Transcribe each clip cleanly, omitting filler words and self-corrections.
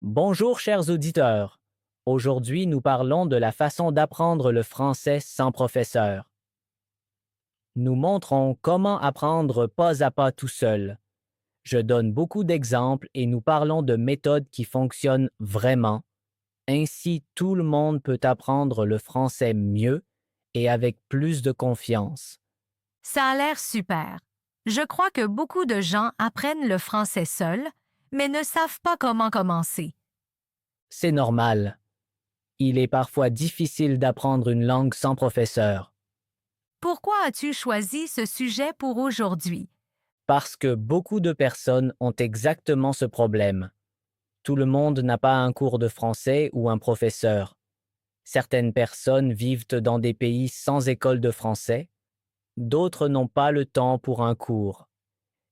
Bonjour chers auditeurs. Aujourd'hui, nous parlons de la façon d'apprendre le français sans professeur. Nous montrons comment apprendre pas à pas tout seul. Je donne beaucoup d'exemples et nous parlons de méthodes qui fonctionnent vraiment. Ainsi, tout le monde peut apprendre le français mieux et avec plus de confiance. Ça a l'air super. Je crois que beaucoup de gens apprennent le français seuls, mais ne savent pas comment commencer. C'est normal. Il est parfois difficile d'apprendre une langue sans professeur. Pourquoi as-tu choisi ce sujet pour aujourd'hui? Parce que beaucoup de personnes ont exactement ce problème. Tout le monde n'a pas un cours de français ou un professeur. Certaines personnes vivent dans des pays sans école de français, d'autres n'ont pas le temps pour un cours,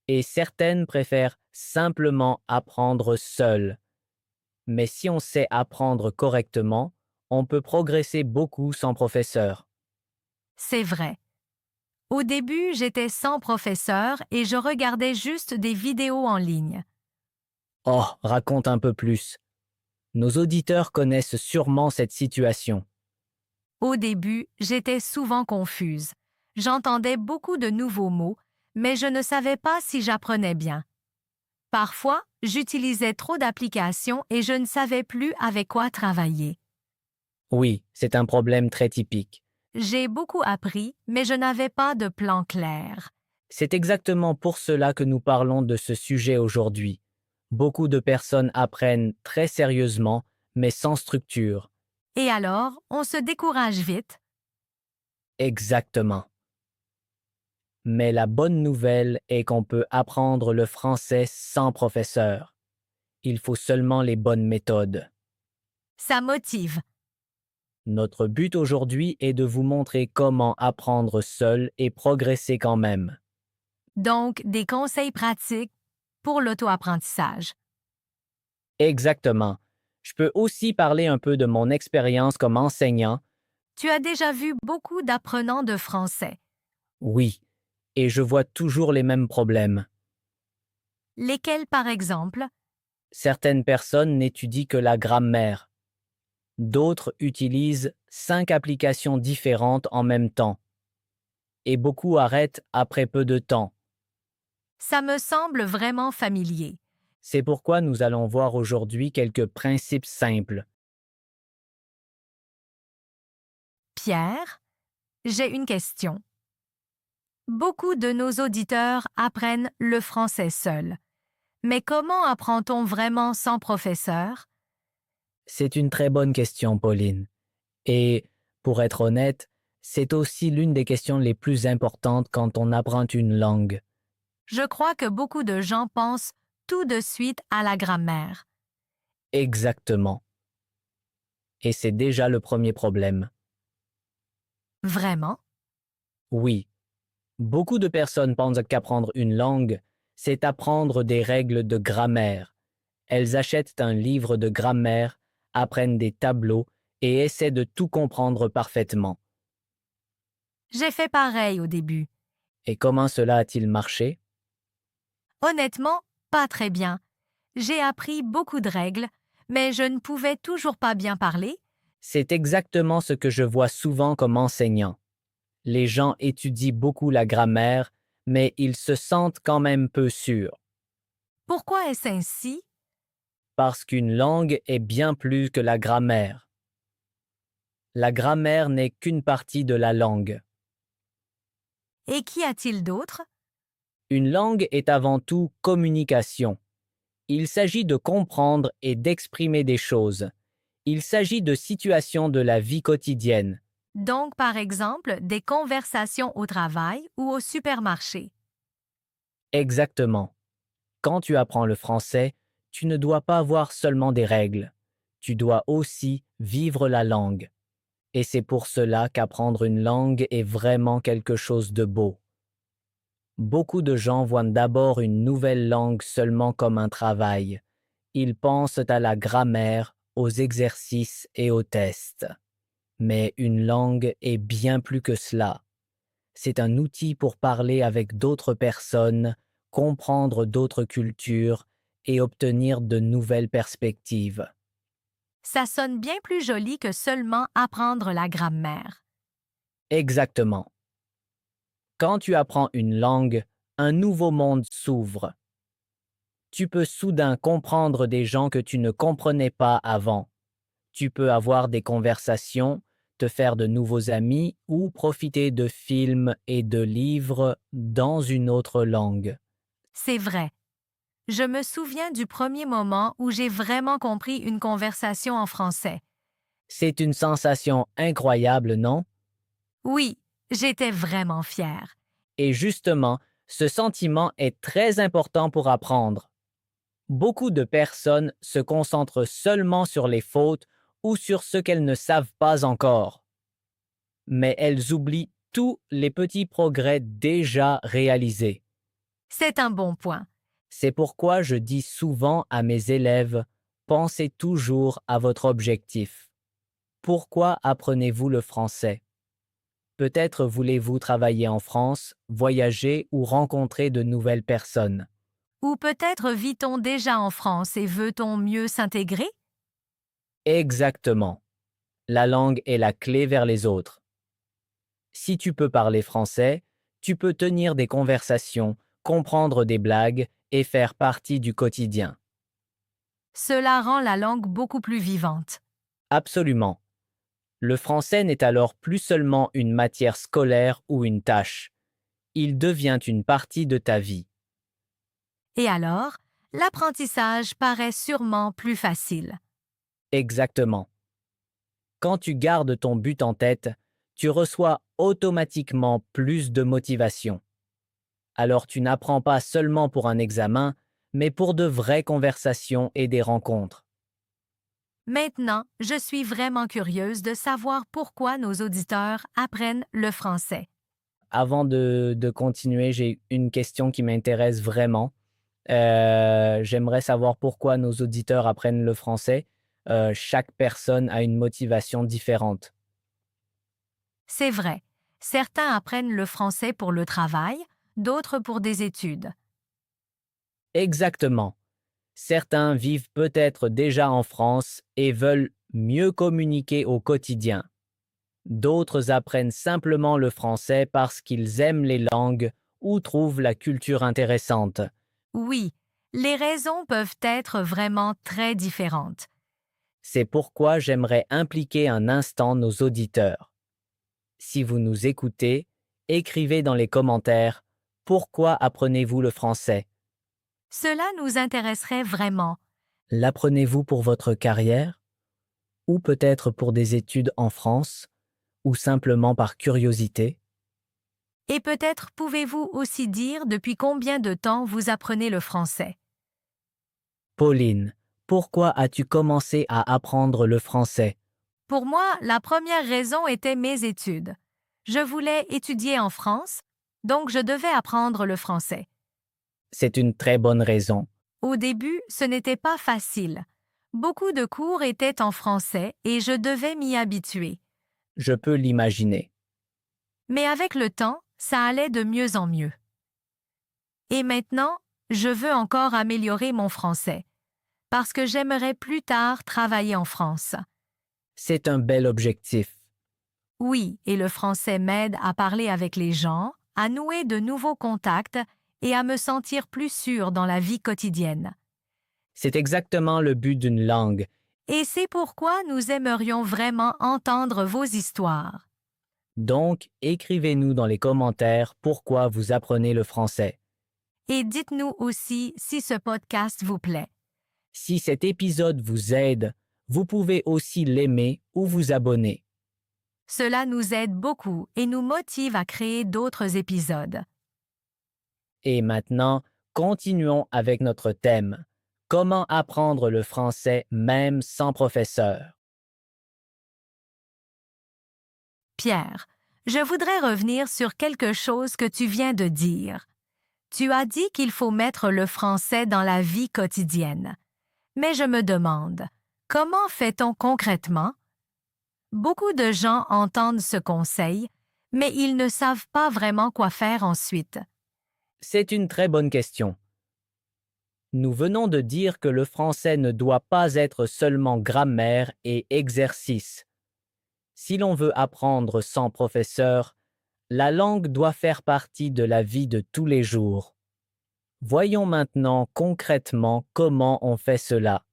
et certaines préfèrent simplement apprendre seules. Mais si on sait apprendre correctement, on peut progresser beaucoup sans professeur. C'est vrai. Au début, j'étais sans professeur et je regardais juste des vidéos en ligne. Oh, raconte un peu plus. Nos auditeurs connaissent sûrement cette situation. Au début, j'étais souvent confuse. J'entendais beaucoup de nouveaux mots, mais je ne savais pas si j'apprenais bien. Parfois, j'utilisais trop d'applications et je ne savais plus avec quoi travailler. Oui, c'est un problème très typique. J'ai beaucoup appris, mais je n'avais pas de plan clair. C'est exactement pour cela que nous parlons de ce sujet aujourd'hui. Beaucoup de personnes apprennent très sérieusement, mais sans structure. Et alors, on se décourage vite. Exactement. Mais la bonne nouvelle est qu'on peut apprendre le français sans professeur. Il faut seulement les bonnes méthodes. Ça motive. Notre but aujourd'hui est de vous montrer comment apprendre seul et progresser quand même. Donc, des conseils pratiques pour l'auto-apprentissage. Exactement. Je peux aussi parler un peu de mon expérience comme enseignant. Tu as déjà vu beaucoup d'apprenants de français. Oui, et je vois toujours les mêmes problèmes. Lesquels, par exemple? Certaines personnes n'étudient que la grammaire. D'autres utilisent 5 applications différentes en même temps. Et beaucoup arrêtent après peu de temps. Ça me semble vraiment familier. C'est pourquoi nous allons voir aujourd'hui quelques principes simples. Pierre, j'ai une question. Beaucoup de nos auditeurs apprennent le français seuls. Mais comment apprend-on vraiment sans professeur? C'est une très bonne question, Pauline. Et, pour être honnête, c'est aussi l'une des questions les plus importantes quand on apprend une langue. Je crois que beaucoup de gens pensent tout de suite à la grammaire. Exactement. Et c'est déjà le premier problème. Vraiment? Oui, beaucoup de personnes pensent qu'apprendre une langue, c'est apprendre des règles de grammaire. Elles achètent un livre de grammaire, apprennent des tableaux et essaient de tout comprendre parfaitement. J'ai fait pareil au début. Et comment cela a-t-il marché? Honnêtement, pas très bien. J'ai appris beaucoup de règles, mais je ne pouvais toujours pas bien parler. C'est exactement ce que je vois souvent comme enseignant. Les gens étudient beaucoup la grammaire, mais ils se sentent quand même peu sûrs, Pourquoi est-ce ainsi? parce qu'une langue est bien plus que la grammaire. La grammaire n'est qu'une partie de la langue. Et qu'y a-t-il d'autre? Une langue est avant tout communication. Il s'agit de comprendre et d'exprimer des choses. Il s'agit de situations de la vie quotidienne. Donc, par exemple, des conversations au travail ou au supermarché. Exactement. Quand tu apprends le français, tu ne dois pas avoir seulement des règles. Tu dois aussi vivre la langue. Et c'est pour cela qu'apprendre une langue est vraiment quelque chose de beau. Beaucoup de gens voient d'abord une nouvelle langue seulement comme un travail. Ils pensent à la grammaire, aux exercices et aux tests. Mais une langue est bien plus que cela. C'est un outil pour parler avec d'autres personnes, comprendre d'autres cultures et obtenir de nouvelles perspectives. Ça sonne bien plus joli que seulement apprendre la grammaire. Exactement. Quand tu apprends une langue, un nouveau monde s'ouvre. Tu peux soudain comprendre des gens que tu ne comprenais pas avant. Tu peux avoir des conversations, te faire de nouveaux amis ou profiter de films et de livres dans une autre langue. C'est vrai. Je me souviens du premier moment où j'ai vraiment compris une conversation en français. C'est une sensation incroyable, non? Oui, j'étais vraiment fière. Et justement, ce sentiment est très important pour apprendre. Beaucoup de personnes se concentrent seulement sur les fautes ou sur ce qu'elles ne savent pas encore. Mais elles oublient tous les petits progrès déjà réalisés. C'est un bon point. C'est pourquoi je dis souvent à mes élèves, pensez toujours à votre objectif. Pourquoi apprenez-vous le français? Peut-être voulez-vous travailler en France, voyager ou rencontrer de nouvelles personnes. Ou peut-être vit-on déjà en France et veut-on mieux s'intégrer? Exactement. La langue est la clé vers les autres. Si tu peux parler français, tu peux tenir des conversations, comprendre des blagues et faire partie du quotidien. Cela rend la langue beaucoup plus vivante. Absolument. Le français n'est alors plus seulement une matière scolaire ou une tâche. Il devient une partie de ta vie. Et alors, l'apprentissage paraît sûrement plus facile. Exactement. Quand tu gardes ton but en tête, tu reçois automatiquement plus de motivation. Alors tu n'apprends pas seulement pour un examen, mais pour de vraies conversations et des rencontres. Maintenant, je suis vraiment curieuse de savoir pourquoi nos auditeurs apprennent le français. Avant de continuer, j'ai une question qui m'intéresse vraiment. J'aimerais savoir pourquoi nos auditeurs apprennent le français. Chaque personne a une motivation différente. C'est vrai, certains apprennent le français pour le travail, d'autres pour des études. Exactement. Certains vivent peut-être déjà en France et veulent mieux communiquer au quotidien. D'autres apprennent simplement le français parce qu'ils aiment les langues ou trouvent la culture intéressante. Oui, les raisons peuvent être vraiment très différentes. C'est pourquoi j'aimerais impliquer un instant nos auditeurs. Si vous nous écoutez, écrivez dans les commentaires pourquoi apprenez-vous le français? Cela nous intéresserait vraiment. L'apprenez-vous pour votre carrière? Ou peut-être pour des études en France? Ou simplement par curiosité? Et peut-être pouvez-vous aussi dire depuis combien de temps vous apprenez le français. Pauline, pourquoi as-tu commencé à apprendre le français? Pour moi, la première raison était mes études. Je voulais étudier en France, donc je devais apprendre le français. C'est une très bonne raison. Au début, ce n'était pas facile. Beaucoup de cours étaient en français et je devais m'y habituer. Je peux l'imaginer. Mais avec le temps, ça allait de mieux en mieux. Et maintenant, je veux encore améliorer mon français, parce que j'aimerais plus tard travailler en France. C'est un bel objectif. Oui, et le français m'aide à parler avec les gens, à nouer de nouveaux contacts et à me sentir plus sûre dans la vie quotidienne. C'est exactement le but d'une langue. Et c'est pourquoi nous aimerions vraiment entendre vos histoires. Donc, écrivez-nous dans les commentaires pourquoi vous apprenez le français. Et dites-nous aussi si ce podcast vous plaît. Si cet épisode vous aide, vous pouvez aussi l'aimer ou vous abonner. Cela nous aide beaucoup et nous motive à créer d'autres épisodes. Et maintenant, continuons avec notre thème. Comment apprendre le français même sans professeur? Pierre, je voudrais revenir sur quelque chose que tu viens de dire. Tu as dit qu'il faut mettre le français dans la vie quotidienne. Mais je me demande, comment fait-on concrètement? Beaucoup de gens entendent ce conseil, mais ils ne savent pas vraiment quoi faire ensuite. C'est une très bonne question. Nous venons de dire que le français ne doit pas être seulement grammaire et exercice. Si l'on veut apprendre sans professeur, la langue doit faire partie de la vie de tous les jours. Voyons maintenant concrètement comment on fait cela.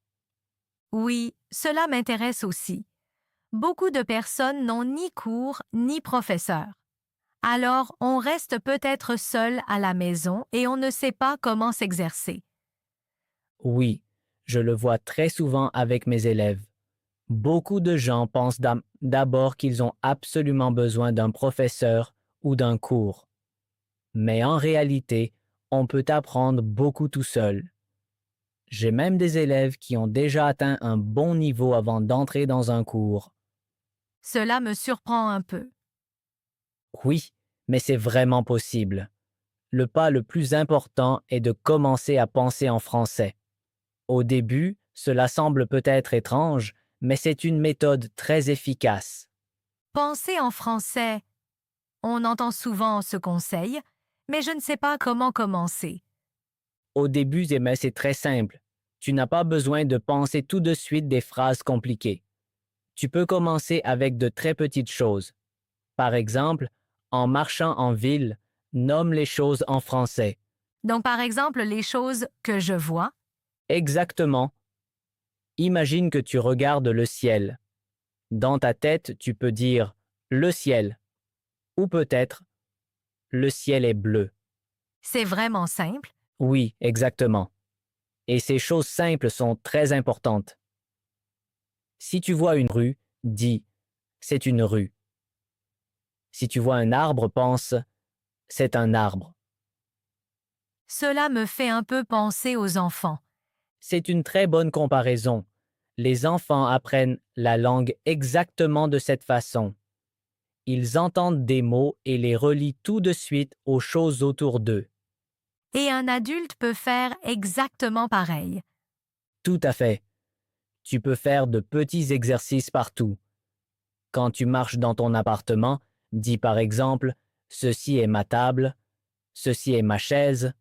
Oui, cela m'intéresse aussi. Beaucoup de personnes n'ont ni cours ni professeur. Alors, on reste peut-être seul à la maison et on ne sait pas comment s'exercer. Oui, je le vois très souvent avec mes élèves. Beaucoup de gens pensent d'abord qu'ils ont absolument besoin d'un professeur ou d'un cours. Mais en réalité, on peut apprendre beaucoup tout seul. J'ai même des élèves qui ont déjà atteint un bon niveau avant d'entrer dans un cours. Cela me surprend un peu. Oui, mais c'est vraiment possible. Le pas le plus important est de commencer à penser en français. Au début, cela semble peut-être étrange, mais c'est une méthode très efficace. Penser en français. On entend souvent ce conseil, mais je ne sais pas comment commencer. Au début, mais c'est très simple. Tu n'as pas besoin de penser tout de suite des phrases compliquées. Tu peux commencer avec de très petites choses. Par exemple, en marchant en ville, nomme les choses en français. Donc, par exemple, les choses que je vois. Exactement. Imagine que tu regardes le ciel. Dans ta tête, tu peux dire le ciel ou peut-être le ciel est bleu. C'est vraiment simple. Oui, exactement. Et ces choses simples sont très importantes. Si tu vois une rue, dis c'est une rue. Si tu vois un arbre, pense c'est un arbre. Cela me fait un peu penser aux enfants. C'est une très bonne comparaison. Les enfants apprennent la langue exactement de cette façon. Ils entendent des mots et les relient tout de suite aux choses autour d'eux. Et un adulte peut faire exactement pareil. Tout à fait. Tu peux faire de petits exercices partout. Quand tu marches dans ton appartement, dis par exemple ceci est ma table, ceci est ma chaise,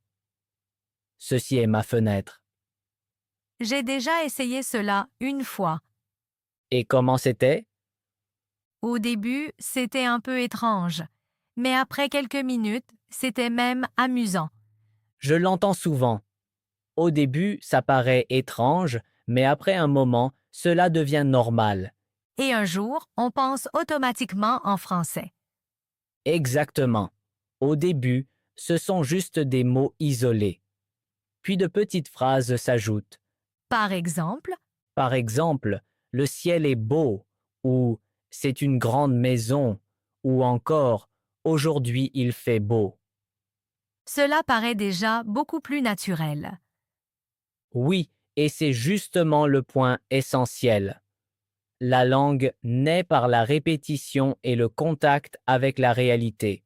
ceci est ma fenêtre. J'ai déjà essayé cela une fois. Et comment c'était? Au début, c'était un peu étrange, mais après quelques minutes, c'était même amusant. Je l'entends souvent. Au début, ça paraît étrange, mais après un moment, cela devient normal. Et un jour, on pense automatiquement en français. Exactement. Au début, ce sont juste des mots isolés. Puis de petites phrases s'ajoutent. Par exemple, Par exemple, le ciel est beau, ou c'est une grande maison, ou encore aujourd'hui il fait beau. cela paraît déjà beaucoup plus naturel. Oui, et c'est justement le point essentiel. La langue naît par la répétition et le contact avec la réalité.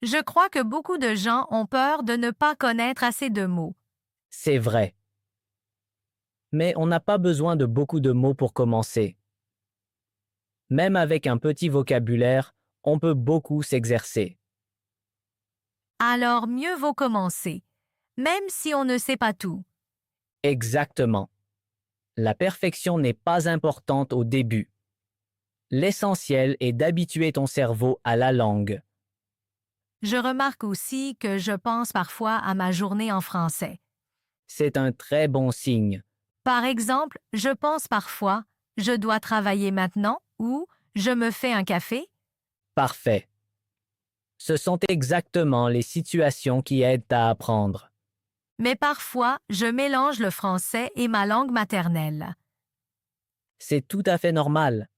Je crois que beaucoup de gens ont peur de ne pas connaître assez de mots. C'est vrai. Mais on n'a pas besoin de beaucoup de mots pour commencer. Même avec un petit vocabulaire, on peut beaucoup s'exercer. Alors mieux vaut commencer, même si on ne sait pas tout. Exactement. La perfection n'est pas importante au début. L'essentiel est d'habituer ton cerveau à la langue. Je remarque aussi que je pense parfois à ma journée en français. C'est un très bon signe. Par exemple, je pense parfois je dois travailler maintenant ou je me fais un café. Parfait. Ce sont exactement les situations qui aident à apprendre. Mais parfois, je mélange le français et ma langue maternelle. C'est tout à fait normal.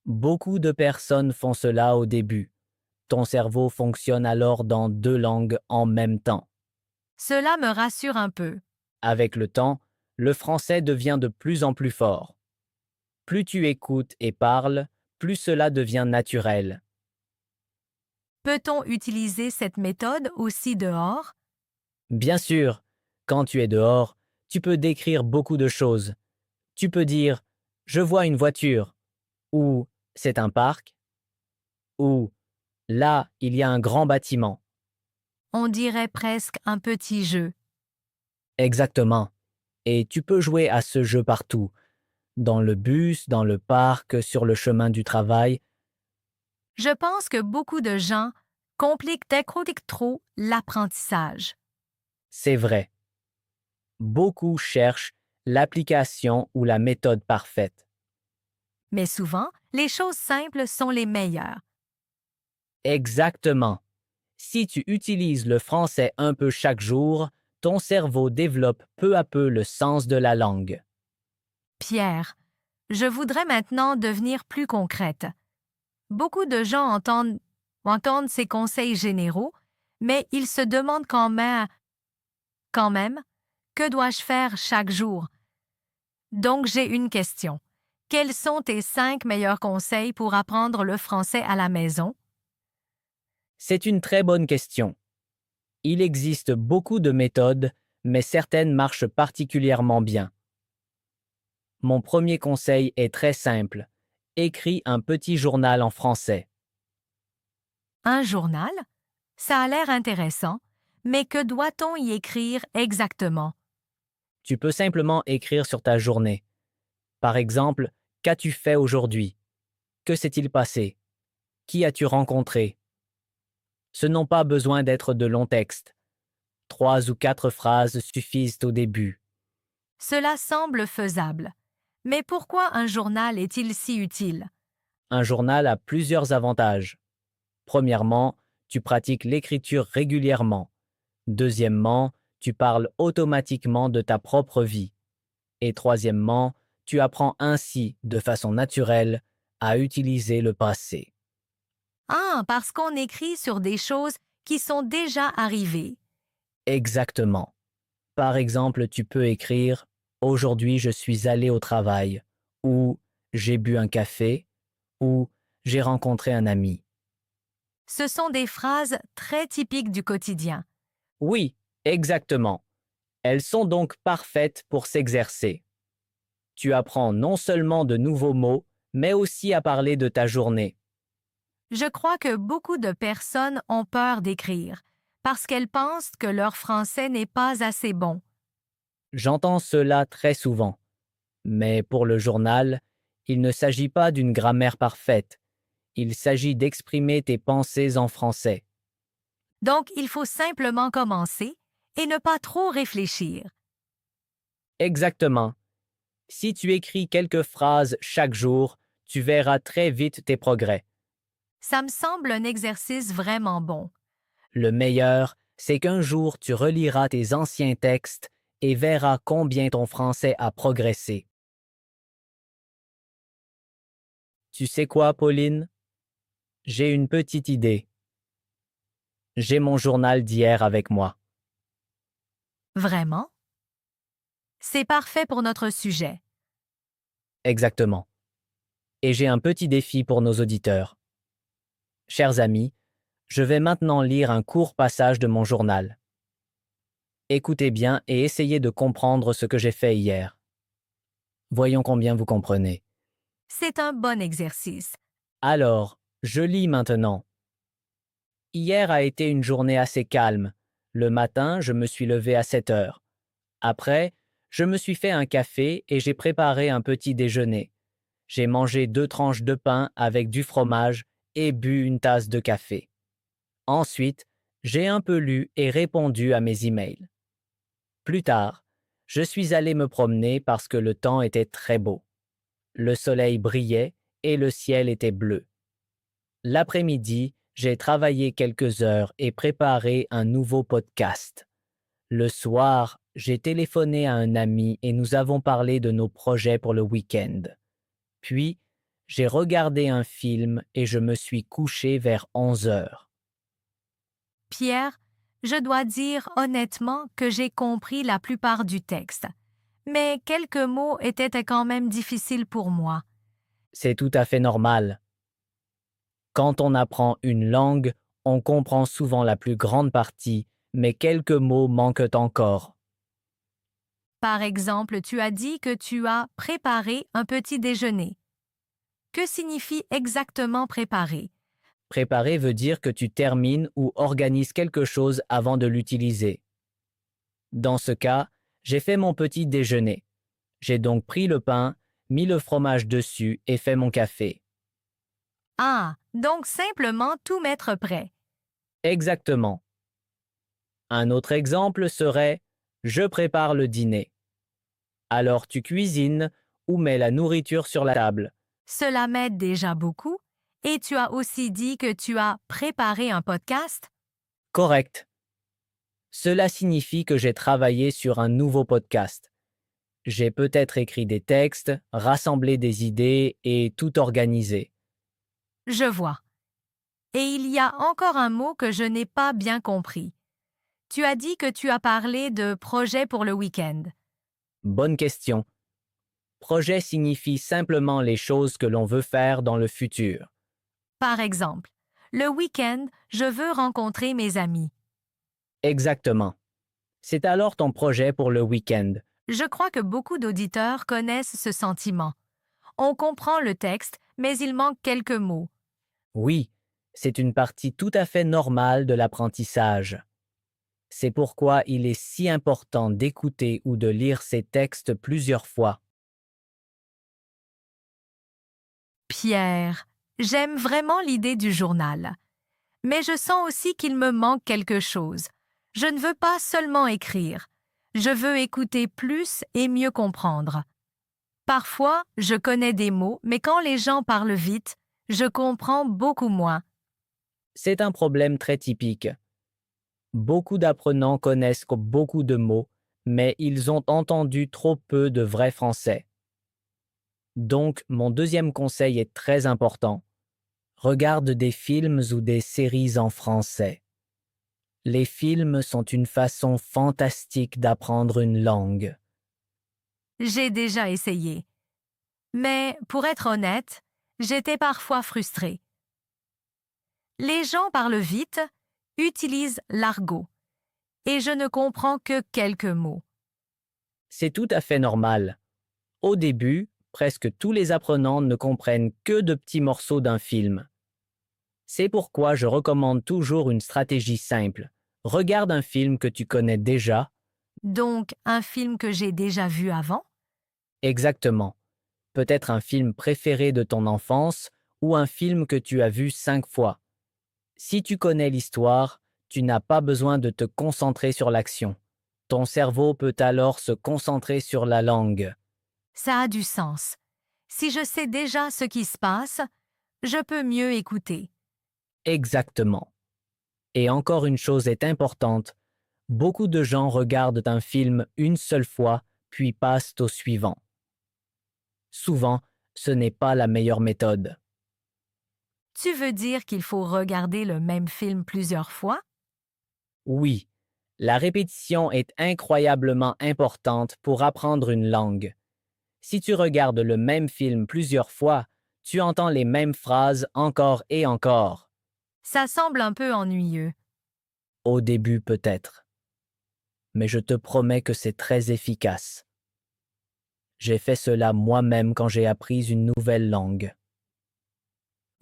Beaucoup de personnes font cela au début. Ton cerveau fonctionne alors dans deux langues en même temps. Cela me rassure un peu. Avec le temps, le français devient de plus en plus fort. Plus tu écoutes et parles, plus cela devient naturel. Peut-on utiliser cette méthode aussi dehors? Bien sûr, quand tu es dehors, tu peux décrire beaucoup de choses. Tu peux dire «Je vois une voiture» ou «C'est un parc» ou «Là, il y a un grand bâtiment». On dirait presque un petit jeu. Exactement. Et tu peux jouer à ce jeu partout, dans le bus, dans le parc, sur le chemin du travail. Je pense que beaucoup de gens compliquent trop l'apprentissage. C'est vrai. Beaucoup cherchent l'application ou la méthode parfaite. Mais souvent, les choses simples sont les meilleures. Exactement. Si tu utilises le français un peu chaque jour, ton cerveau développe peu à peu le sens de la langue. Pierre, je voudrais maintenant devenir plus concrète. Beaucoup de gens entendent ces conseils généraux, mais ils se demandent quand même, que dois-je faire chaque jour? Donc j'ai une question. Quels sont tes 5 meilleurs conseils pour apprendre le français à la maison? C'est une très bonne question. Il existe beaucoup de méthodes, mais certaines marchent particulièrement bien. Mon premier conseil est très simple. Écris un petit journal en français. Un journal? Ça a l'air intéressant, mais que doit-on y écrire exactement? Tu peux simplement écrire sur ta journée. Par exemple, qu'as-tu fait aujourd'hui? Que s'est-il passé? Qui as-tu rencontré? Ce n'ont pas besoin d'être de longs textes. 3 ou 4 phrases suffisent au début. Cela semble faisable. Mais pourquoi un journal est-il si utile? Un journal a plusieurs avantages. Premièrement, tu pratiques l'écriture régulièrement. Deuxièmement, tu parles automatiquement de ta propre vie. Et troisièmement, tu apprends ainsi, de façon naturelle, à utiliser le passé. Ah, parce qu'on écrit sur des choses qui sont déjà arrivées. Exactement. Par exemple, tu peux écrire «Aujourd'hui, je suis allé au travail» ou «J'ai bu un café» ou «J'ai rencontré un ami». Ce sont des phrases très typiques du quotidien. Oui, exactement. Elles sont donc parfaites pour s'exercer. Tu apprends non seulement de nouveaux mots, mais aussi à parler de ta journée. Je crois que beaucoup de personnes ont peur d'écrire parce qu'elles pensent que leur français n'est pas assez bon. J'entends cela très souvent. Mais pour le journal, il ne s'agit pas d'une grammaire parfaite. Il s'agit d'exprimer tes pensées en français. Donc, il faut simplement commencer et ne pas trop réfléchir. Exactement. Si tu écris quelques phrases chaque jour, tu verras très vite tes progrès. Ça me semble un exercice vraiment bon. Le meilleur, c'est qu'un jour tu reliras tes anciens textes et verras combien ton français a progressé. Tu sais quoi, Pauline? J'ai une petite idée. J'ai mon journal d'hier avec moi. Vraiment? C'est parfait pour notre sujet. Exactement. Et j'ai un petit défi pour nos auditeurs. Chers amis, je vais maintenant lire un court passage de mon journal. Écoutez bien et essayez de comprendre ce que j'ai fait hier. Voyons combien vous comprenez. C'est un bon exercice. Alors, je lis maintenant. Hier a été une journée assez calme. Le matin, je me suis levé à 7 heures. Après, je me suis fait un café et j'ai préparé un petit déjeuner. J'ai mangé 2 tranches de pain avec du fromage et bu une tasse de café. Ensuite, j'ai un peu lu et répondu à mes emails. Plus tard, je suis allé me promener parce que le temps était très beau. Le soleil brillait et le ciel était bleu. L'après-midi, j'ai travaillé quelques heures et préparé un nouveau podcast. Le soir, j'ai téléphoné à un ami et nous avons parlé de nos projets pour le week-end. Puis, j'ai regardé un film et je me suis couché vers 11 heures. Pierre, je dois dire honnêtement que j'ai compris la plupart du texte, mais quelques mots étaient quand même difficiles pour moi. C'est tout à fait normal. Quand on apprend une langue, on comprend souvent la plus grande partie, mais quelques mots manquent encore. Par exemple, tu as dit que tu as préparé un petit déjeuner. Que signifie exactement préparer? Préparer veut dire que tu termines ou organises quelque chose avant de l'utiliser. Dans ce cas, J'ai fait mon petit déjeuner. J'ai donc pris le pain, mis le fromage dessus et fait mon café. Ah, donc simplement tout mettre prêt. Exactement. Un autre exemple serait je prépare le dîner. Alors tu cuisines ou mets la nourriture sur la table. Cela m'aide déjà beaucoup. Et tu as aussi dit que tu as préparé un podcast? Correct. Cela signifie que j'ai travaillé sur un nouveau podcast. J'ai peut-être écrit des textes, rassemblé des idées et tout organisé. Je vois. Et il y a encore un mot que je n'ai pas bien compris. Tu as dit que tu as parlé de projet pour le week-end. Bonne question. Projet signifie simplement les choses que l'on veut faire dans le futur. Par exemple, le week-end, je veux rencontrer mes amis. Exactement. C'est alors ton projet pour le week-end. Je crois que beaucoup d'auditeurs connaissent ce sentiment. On comprend le texte, mais il manque quelques mots. Oui, c'est une partie tout à fait normale de l'apprentissage. C'est pourquoi il est si important d'écouter ou de lire ces textes plusieurs fois. Pierre, j'aime vraiment l'idée du journal. Mais je sens aussi qu'il me manque quelque chose. Je ne veux pas seulement écrire. Je veux écouter plus et mieux comprendre. Parfois, je connais des mots, mais quand les gens parlent vite, je comprends beaucoup moins. C'est un problème très typique. Beaucoup d'apprenants connaissent beaucoup de mots, mais ils ont entendu trop peu de vrai français. Donc, mon deuxième conseil est très important. Regarde des films ou des séries en français. Les films sont une façon fantastique d'apprendre une langue. J'ai déjà essayé. Mais, pour être honnête, j'étais parfois frustrée. Les gens parlent vite, utilisent l'argot, et je ne comprends que quelques mots. C'est tout à fait normal. Au début, presque tous les apprenants ne comprennent que de petits morceaux d'un film. C'est pourquoi je recommande toujours une stratégie simple. Regarde un film que tu connais déjà. Donc, un film que j'ai déjà vu avant? Exactement. Peut-être un film préféré de ton enfance ou un film que tu as vu 5 fois. Si tu connais l'histoire, tu n'as pas besoin de te concentrer sur l'action. Ton cerveau peut alors se concentrer sur la langue. Ça a du sens. Si je sais déjà ce qui se passe, je peux mieux écouter. Exactement. Et encore une chose est importante, beaucoup de gens regardent un film une seule fois, puis passent au suivant. Souvent, ce n'est pas la meilleure méthode. Tu veux dire qu'il faut regarder le même film plusieurs fois? Oui, la répétition est incroyablement importante pour apprendre une langue. Si tu regardes le même film plusieurs fois, tu entends les mêmes phrases encore et encore. Ça semble un peu ennuyeux. Au début peut-être. Mais je te promets que c'est très efficace. J'ai fait cela moi-même quand j'ai appris une nouvelle langue.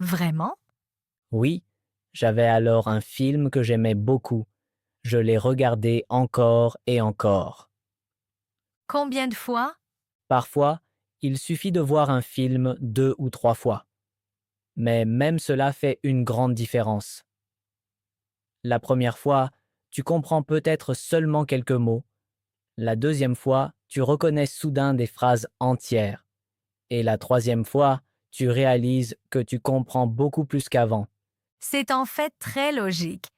Vraiment? Oui, j'avais alors un film que j'aimais beaucoup. Je l'ai regardé encore et encore. Combien de fois? Parfois, il suffit de voir un film 2 ou 3 fois. Mais même cela fait une grande différence. La première fois, tu comprends peut-être seulement quelques mots. La deuxième fois, tu reconnais soudain des phrases entières. Et la troisième fois, tu réalises que tu comprends beaucoup plus qu'avant. C'est en fait très logique.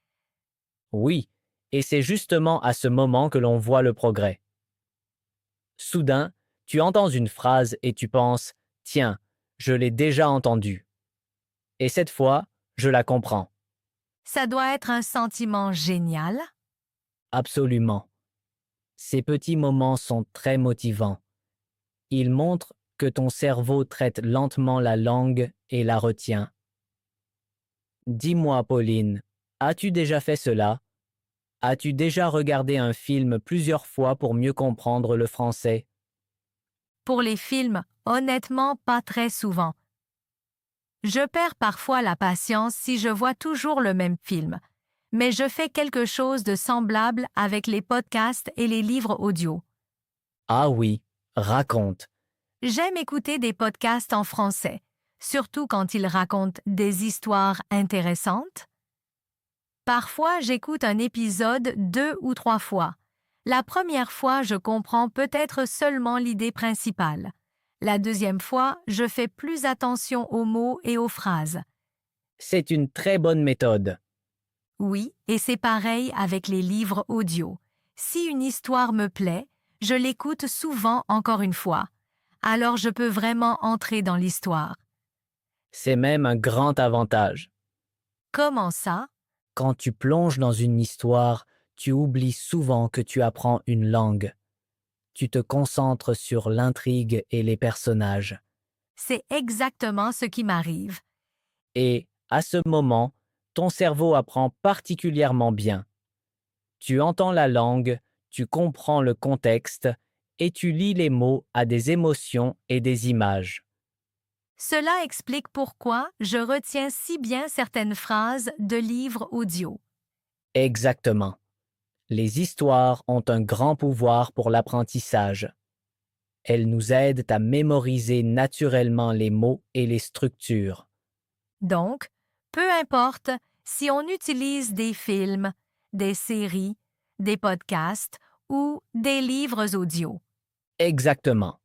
Oui, et c'est justement à ce moment que l'on voit le progrès. Soudain, tu entends une phrase et tu penses, tiens, je l'ai déjà entendue. Et cette fois, je la comprends. Ça doit être un sentiment génial. Absolument. Ces petits moments sont très motivants. Ils montrent que ton cerveau traite lentement la langue et la retient. Dis-moi, Pauline, as-tu déjà fait cela? As-tu déjà regardé un film plusieurs fois pour mieux comprendre le français? Pour les films, honnêtement, pas très souvent. Je perds parfois la patience si je vois toujours le même film, mais je fais quelque chose de semblable avec les podcasts et les livres audio. Ah oui, raconte. J'aime écouter des podcasts en français, surtout quand ils racontent des histoires intéressantes. Parfois, j'écoute un épisode 2 ou 3 fois. La première fois, je comprends peut-être seulement l'idée principale. La deuxième fois, je fais plus attention aux mots et aux phrases. C'est une très bonne méthode. Oui, et c'est pareil avec les livres audio. Si une histoire me plaît, je l'écoute souvent encore une fois. Alors je peux vraiment entrer dans l'histoire. C'est même un grand avantage. Comment ça? Quand tu plonges dans une histoire, tu oublies souvent que tu apprends une langue. Tu te concentres sur l'intrigue et les personnages. C'est exactement ce qui m'arrive. Et, à ce moment, ton cerveau apprend particulièrement bien. Tu entends la langue, tu comprends le contexte et tu lis les mots à des émotions et des images. Cela explique pourquoi je retiens si bien certaines phrases de livres audio. Exactement. Les histoires ont un grand pouvoir pour l'apprentissage. Elles nous aident à mémoriser naturellement les mots et les structures. Donc, peu importe si on utilise des films, des séries, des podcasts ou des livres audio. Exactement.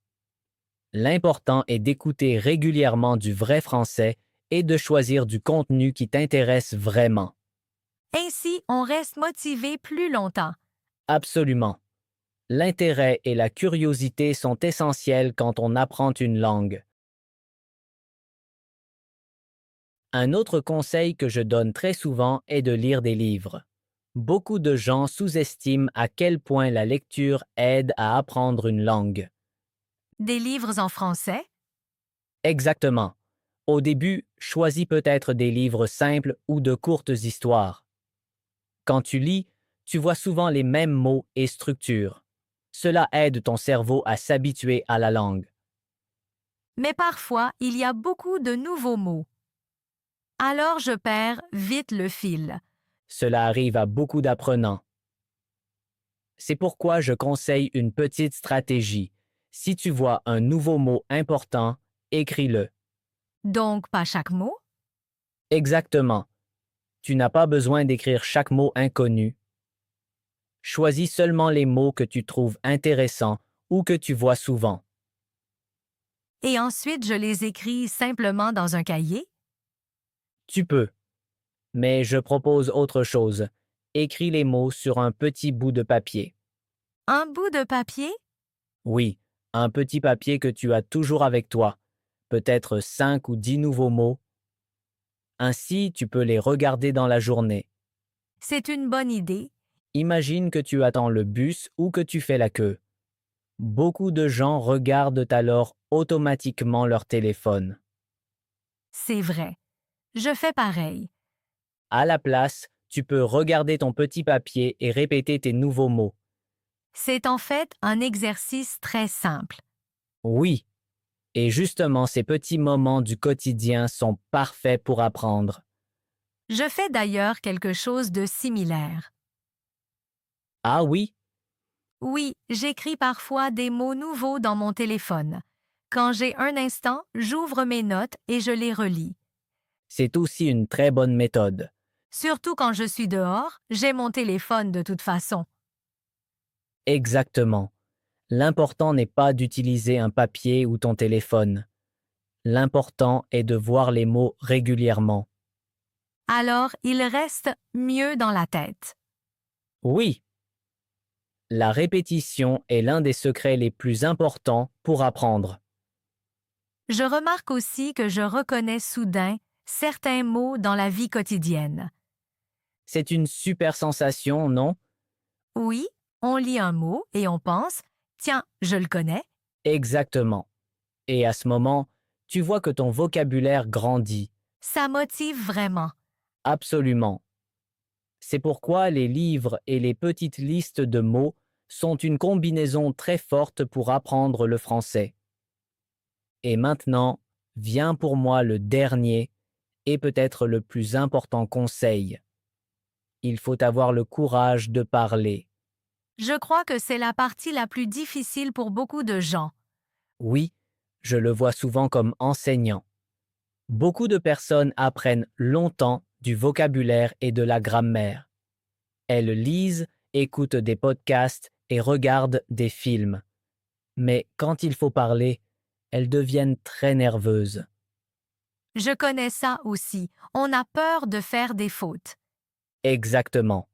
L'important est d'écouter régulièrement du vrai français et de choisir du contenu qui t'intéresse vraiment. Ainsi, on reste motivé plus longtemps. Absolument. L'intérêt et la curiosité sont essentiels quand on apprend une langue. Un autre conseil que je donne très souvent est de lire des livres. Beaucoup de gens sous-estiment à quel point la lecture aide à apprendre une langue. Des livres en français? Exactement. Au début, choisis peut-être des livres simples ou de courtes histoires. Quand tu lis, tu vois souvent les mêmes mots et structures. Cela aide ton cerveau à s'habituer à la langue. Mais parfois, il y a beaucoup de nouveaux mots. Alors je perds vite le fil. Cela arrive à beaucoup d'apprenants. C'est pourquoi je conseille une petite stratégie. Si tu vois un nouveau mot important, écris-le. Donc, pas chaque mot? Exactement. Tu n'as pas besoin d'écrire chaque mot inconnu. Choisis seulement les mots que tu trouves intéressants ou que tu vois souvent. Et ensuite, je les écris simplement dans un cahier? Tu peux, mais je propose autre chose. Écris les mots sur un petit bout de papier. Un bout de papier? Oui, un petit papier que tu as toujours avec toi, peut-être 5 ou 10 nouveaux mots. Ainsi, tu peux les regarder dans la journée. C'est une bonne idée. Imagine que tu attends le bus ou que tu fais la queue. Beaucoup de gens regardent alors automatiquement leur téléphone. C'est vrai. Je fais pareil. À la place, tu peux regarder ton petit papier et répéter tes nouveaux mots. C'est en fait un exercice très simple. Oui, et justement ces petits moments du quotidien sont parfaits pour apprendre. Je fais d'ailleurs quelque chose de similaire. Ah oui, Oui, j'écris parfois des mots nouveaux dans mon téléphone. Quand j'ai un instant, j'ouvre mes notes et je les relis. c'est aussi une très bonne méthode. Surtout quand je suis dehors, j'ai mon téléphone de toute façon. Exactement. L'important n'est pas d'utiliser un papier ou ton téléphone. L'important est de voir les mots régulièrement. Alors, il reste mieux dans la tête. Oui, la répétition est l'un des secrets les plus importants pour apprendre. Je remarque aussi que je reconnais soudain certains mots dans la vie quotidienne. C'est une super sensation, non? Oui, on lit un mot et on pense, tiens, je le connais. Exactement. Et à ce moment, tu vois que ton vocabulaire grandit. Ça motive vraiment. Absolument. C'est pourquoi les livres et les petites listes de mots sont une combinaison très forte pour apprendre le français. Et maintenant, vient pour moi le dernier et peut-être le plus important conseil. Il faut avoir le courage de parler. Je crois que c'est la partie la plus difficile pour beaucoup de gens. Oui, je le vois souvent comme enseignant. Beaucoup de personnes apprennent longtemps du vocabulaire et de la grammaire. Elles lisent, écoutent des podcasts et regardent des films. Mais quand il faut parler, elles deviennent très nerveuses. Je connais ça aussi. On a peur de faire des fautes. Exactement.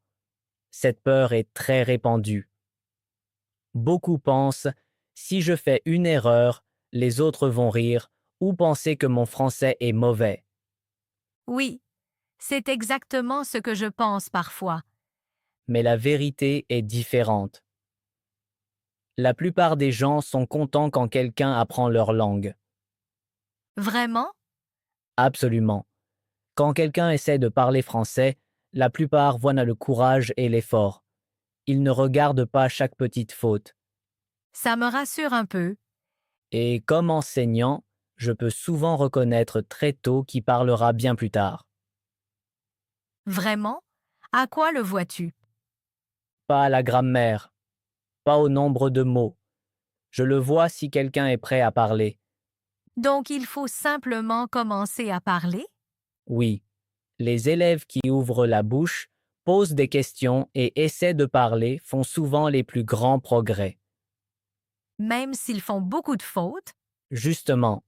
Cette peur est très répandue. Beaucoup pensent, si je fais une erreur, les autres vont rire ou penser que mon français est mauvais. Oui, c'est exactement ce que je pense parfois. Mais la vérité est différente. La plupart des gens sont contents quand quelqu'un apprend leur langue. Vraiment? Absolument. Quand quelqu'un essaie de parler français, la plupart voient le courage et l'effort. Ils ne regardent pas chaque petite faute. Ça me rassure un peu. Et comme enseignant, je peux souvent reconnaître très tôt qui parlera bien plus tard. Vraiment? À quoi le vois-tu? Pas à la grammaire, pas au nombre de mots. Je le vois si quelqu'un est prêt à parler. Donc il faut simplement commencer à parler? Oui, les élèves qui ouvrent la bouche, posent des questions et essaient de parler font souvent les plus grands progrès. Même s'ils font beaucoup de fautes? Justement,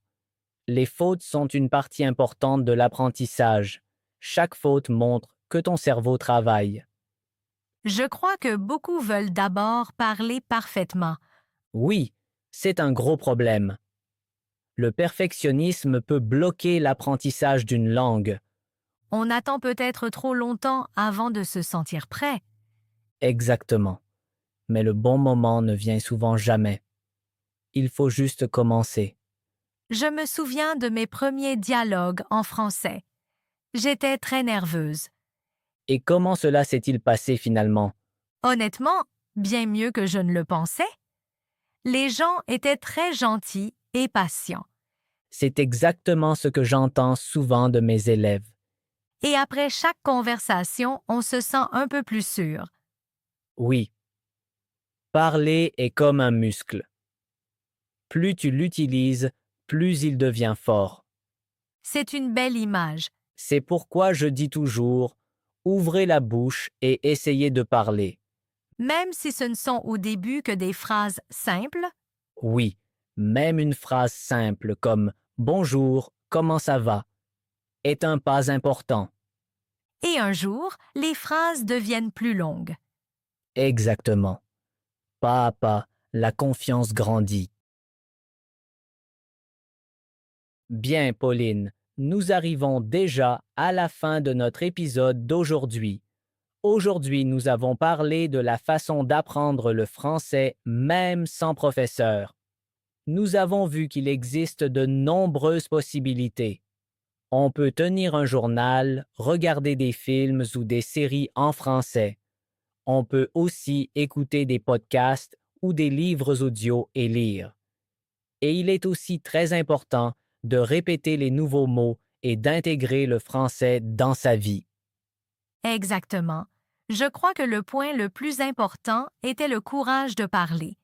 les fautes sont une partie importante de l'apprentissage. Chaque faute montre que ton cerveau travaille. Je crois que beaucoup veulent d'abord parler parfaitement. Oui, c'est un gros problème. Le perfectionnisme peut bloquer l'apprentissage d'une langue. On attend peut-être trop longtemps avant de se sentir prêt. Exactement. Mais le bon moment ne vient souvent jamais. Il faut juste commencer. Je me souviens de mes premiers dialogues en français. J'étais très nerveuse. Et comment cela s'est-il passé finalement? Honnêtement, bien mieux que je ne le pensais. Les gens étaient très gentils et patients. C'est exactement ce que j'entends souvent de mes élèves. Et après chaque conversation, on se sent un peu plus sûr. Oui, parler est comme un muscle. Plus tu l'utilises, plus il devient fort. C'est une belle image. C'est pourquoi je dis toujours, ouvrez la bouche et essayez de parler. Même si ce ne sont au début que des phrases simples, Oui, même une phrase simple comme bonjour, comment ça va est un pas important. et un jour, les phrases deviennent plus longues. Exactement. Pas à pas, la confiance grandit. Bien, Pauline, nous arrivons déjà à la fin de notre épisode d'aujourd'hui. Aujourd'hui, nous avons parlé de la façon d'apprendre le français même sans professeur. Nous avons vu qu'il existe de nombreuses possibilités. On peut tenir un journal, regarder des films ou des séries en français. On peut aussi écouter des podcasts ou des livres audio et lire. Et il est aussi très important de répéter les nouveaux mots et d'intégrer le français dans sa vie. Exactement. Je crois que le point le plus important était le courage de parler.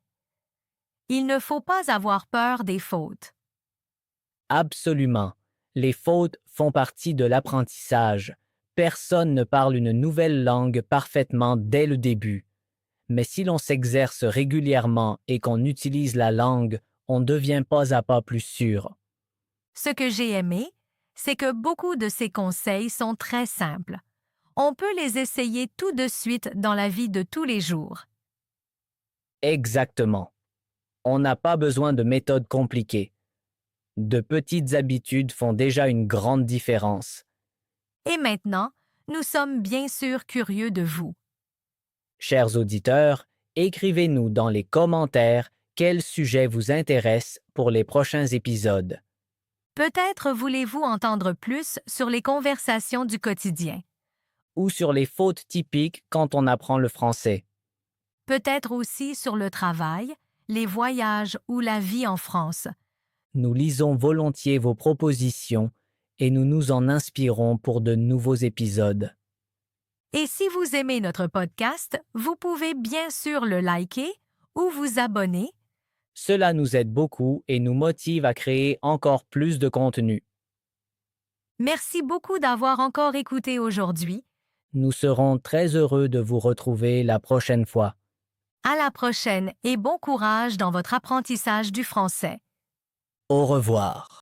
Il ne faut pas avoir peur des fautes. Absolument. Les fautes font partie de l'apprentissage. Personne ne parle une nouvelle langue parfaitement dès le début. Mais si l'on s'exerce régulièrement et qu'on utilise la langue, on devient pas à pas plus sûr. Ce que j'ai aimé, c'est que beaucoup de ces conseils sont très simples. On peut les essayer tout de suite dans la vie de tous les jours. Exactement. On n'a pas besoin de méthodes compliquées. De petites habitudes font déjà une grande différence. Et maintenant, nous sommes bien sûr curieux de vous. Chers auditeurs, écrivez-nous dans les commentaires quel sujet vous intéresse pour les prochains épisodes. Peut-être voulez-vous entendre plus sur les conversations du quotidien. Ou sur les fautes typiques quand on apprend le français. Peut-être aussi sur le travail, les voyages ou la vie en France. Nous lisons volontiers vos propositions et nous nous en inspirons pour de nouveaux épisodes. Et si vous aimez notre podcast, vous pouvez bien sûr le liker ou vous abonner. Cela nous aide beaucoup et nous motive à créer encore plus de contenu. Merci beaucoup d'avoir encore écouté aujourd'hui. Nous serons très heureux de vous retrouver la prochaine fois. À la prochaine et bon courage dans votre apprentissage du français. Au revoir.